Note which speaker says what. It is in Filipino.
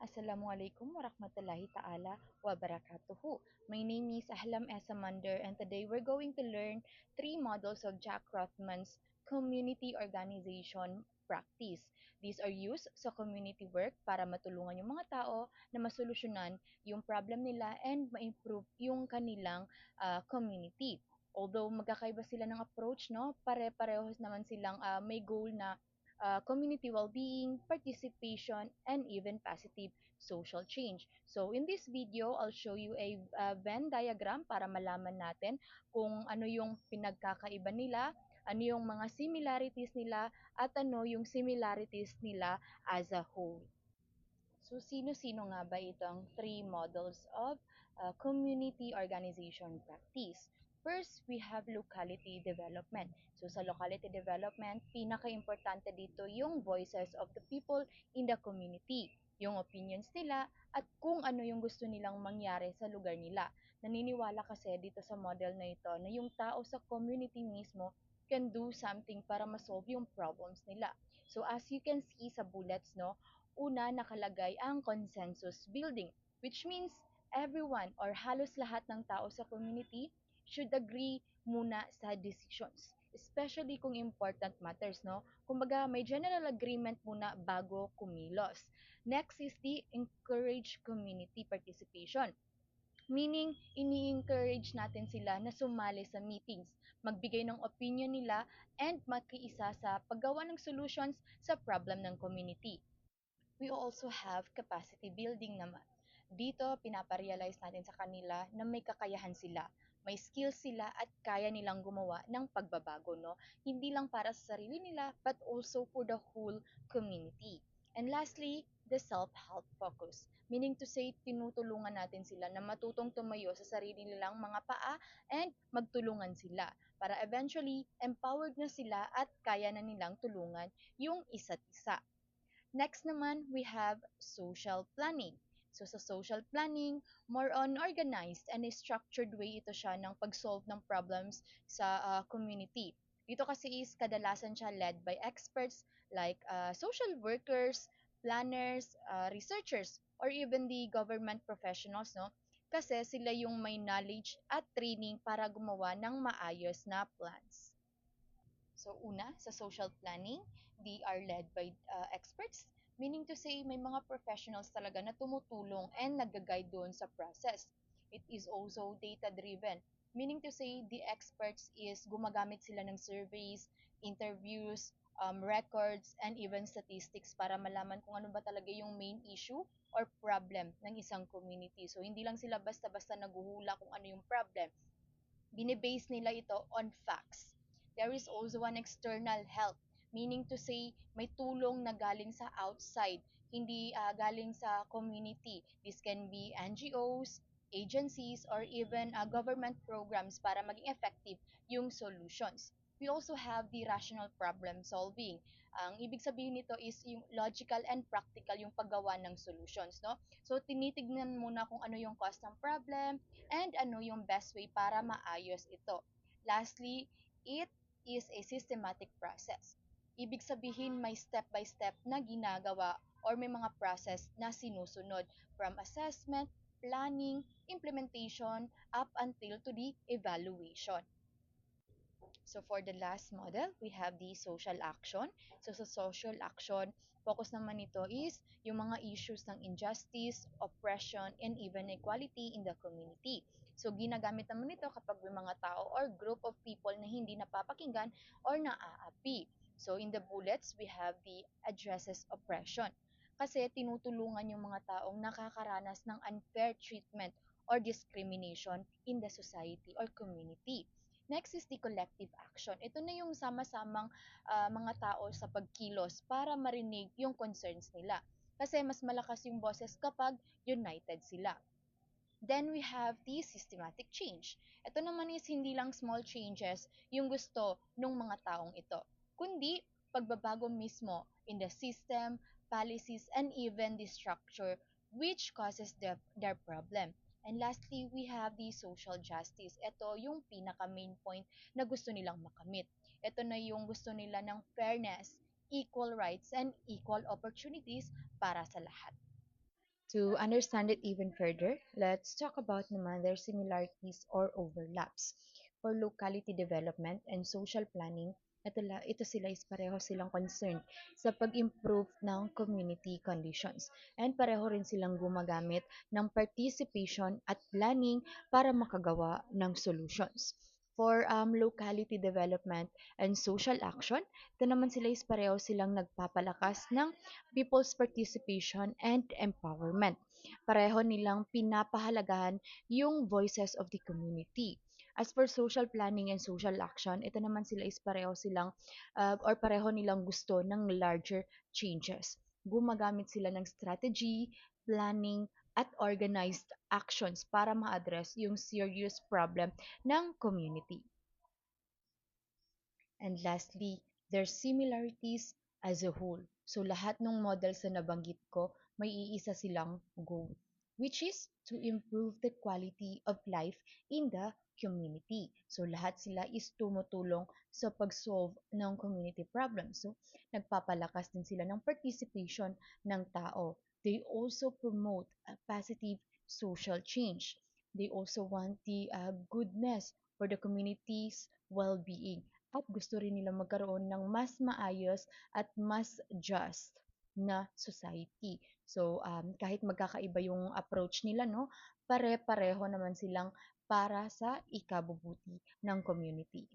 Speaker 1: Assalamualaikum warahmatullahi ta'ala wabarakatuhu. My name is Ahlam Essamander and today we're going to learn three models of Jack Rothman's community organization practice. These are used sa community work para matulungan yung mga tao na masolusyonan yung problem nila and ma-improve yung kanilang community. Although magkakaiba sila ng approach, no? Pare-parehos naman silang may goal na community well-being, participation, and even positive social change. So in this video, I'll show you a Venn diagram para malaman natin kung ano yung pinagkakaiba nila, ano yung mga similarities nila, at ano yung similarities nila as a whole. So, sino-sino nga ba itong three models of community organization practice? First, we have locality development. So, sa locality development, pinaka-importante dito yung voices of the people in the community, yung opinions nila, at kung ano yung gusto nilang mangyari sa lugar nila. Naniniwala kasi dito sa model na ito na yung tao sa community mismo can do something para ma-solve yung problems nila. So, as you can see sa bullets, no, una nakalagay ang consensus building, which means everyone or halos lahat ng tao sa community should agree muna sa decisions, especially kung important matters, no? Kumbaga, may general agreement muna bago kumilos. Next is the encourage community participation. Meaning, ini-encourage natin sila na sumali sa meetings, magbigay ng opinion nila, and makiisa sa paggawa ng solutions sa problem ng community. We also have capacity building naman. Dito, pinaparealize natin sa kanila na may kakayahan sila, may skills sila at kaya nilang gumawa ng pagbabago, no? Hindi lang para sa sarili nila, but also for the whole community. And lastly, the self-help focus. Meaning to say, tinutulungan natin sila na matutong tumayo sa sarili nilang mga paa and magtulungan sila para eventually empowered na sila at kaya na nilang tulungan yung isa't isa. Next naman, we have social planning. So sa social planning, more on organized and a structured way ito siya ng pag-solve ng problems sa community. Dito kasi is kadalasan siya led by experts like social workers, planners, researchers, or even the government professionals, no? Kasi sila yung may knowledge at training para gumawa ng maayos na plans. So una, sa social planning, they are led by experts, meaning to say may mga professionals talaga na tumutulong and nag-guide doon sa process. It is also data-driven, meaning to say the experts is gumagamit sila ng surveys, interviews, records, and even statistics para malaman kung ano ba talaga yung main issue or problem ng isang community. So, hindi lang sila basta-basta naguhula kung ano yung problem. Binibase nila ito on facts. There is also an external help, meaning to say may tulong na galing sa outside, hindi galing sa community. This can be NGOs, agencies, or even government programs para maging effective yung solutions. We also have the rational problem solving. Ang ibig sabihin nito is yung logical and practical yung paggawa ng solutions, no? So tinitignan muna kung ano yung cause ng problem and ano yung best way para maayos ito. Lastly, it is a systematic process. Ibig sabihin may step by step na ginagawa or may mga process na sinusunod from assessment, planning, implementation, up until to the evaluation. So for the last model, we have the social action. So sa social action, focus naman nito is yung mga issues ng injustice, oppression, and even equality in the community. So ginagamit naman nito kapag may mga tao or group of people na hindi napapakinggan or naaapi. So in the bullets, we have the addresses oppression. Kasi tinutulungan yung mga taong nakakaranas ng unfair treatment or discrimination in the society or community. Next is the collective action. Ito na yung sama-samang mga tao sa pagkilos para marinig yung concerns nila. Kasi mas malakas yung boses kapag united sila. Then we have the systematic change. Ito naman is hindi lang small changes yung gusto ng mga taong ito, kundi pagbabago mismo in the system, policies, and even the structure which causes their problem. And lastly, we have the social justice. Ito yung pinaka main point na gusto nilang makamit. Ito na yung gusto nila ng fairness, equal rights, and equal opportunities para sa lahat. To understand it even further, let's talk about naman their similarities or overlaps. For locality development and social planning, ito sila is pareho silang concerned sa pag-improve ng community conditions. And pareho rin silang gumagamit ng participation at planning para makagawa ng solutions. For locality development and social action, ito naman sila is pareho silang nagpapalakas ng people's participation and empowerment. Pareho nilang pinapahalagahan yung voices of the community. As for social planning and social action, ito naman sila is pareho silang or pareho nilang gusto ng larger changes. Gumagamit sila ng strategy, planning, at organized actions para ma-address yung serious problem ng community. And lastly, their similarities as a whole. So lahat ng models na nabanggit ko, may iisa silang goal, which is to improve the quality of life in the community. So lahat sila is tumutulong sa pag-solve ng community problems. So nagpapalakas din sila ng participation ng tao. They also promote a positive social change. They also want the goodness for the community's well-being at gusto rin nila magkaroon ng mas maayos at mas just na society. So, kahit magkakaiba yung approach nila, no, pare-pareho naman silang para sa ikabubuti ng community.